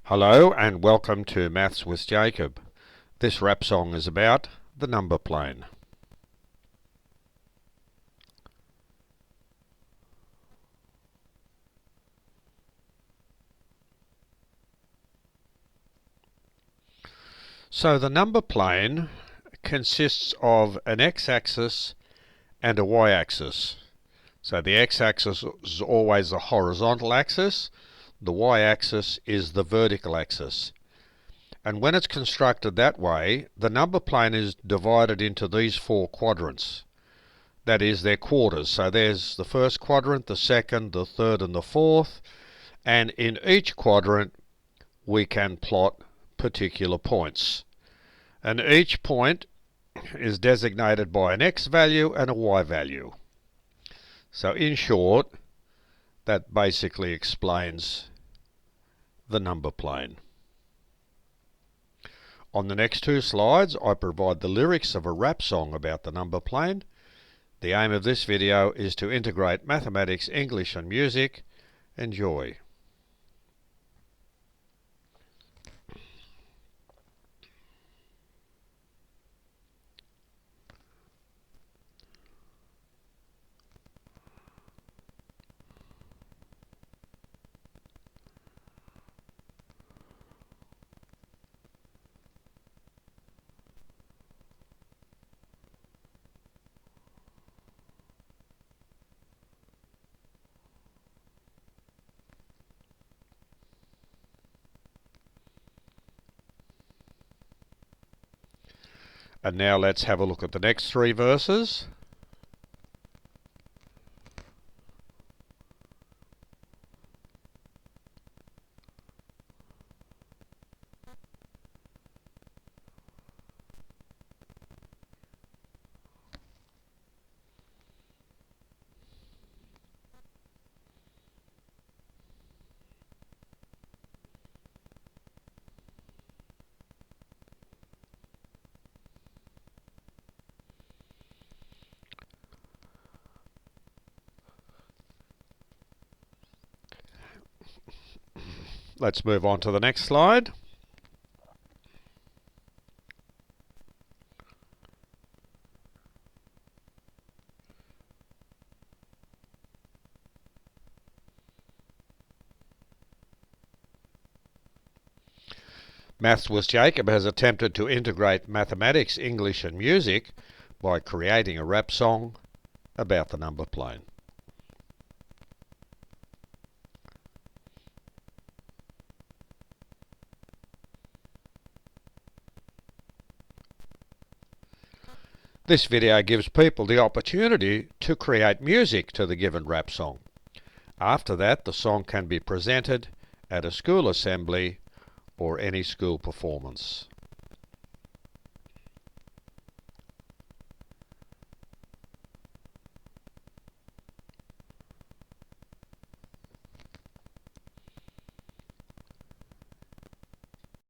Hello and welcome to Maths with Jacob. This rap song is about the number plane. So the number plane consists of an x-axis and a y-axis. So the x-axis is always the horizontal axis, the y-axis is the vertical axis. And when it's constructed that way, the number plane is divided into these four quadrants. That is, they're quarters. So there's the first quadrant, the second, the third and the fourth. And in each quadrant we can plot particular points. And each point is designated by an x value and a y value. So in short, that basically explains the number plane. On the next two slides I provide the lyrics of a rap song about the number plane. The aim of this video is to integrate mathematics, English and music. Enjoy. And now let's have a look at the next three verses. Let's move on to the next slide. Maths with Jacob has attempted to integrate mathematics, English and music by creating a rap song about the number plane. This video gives people the opportunity to create music to the given rap song. After that, the song can be presented at a school assembly or any school performance.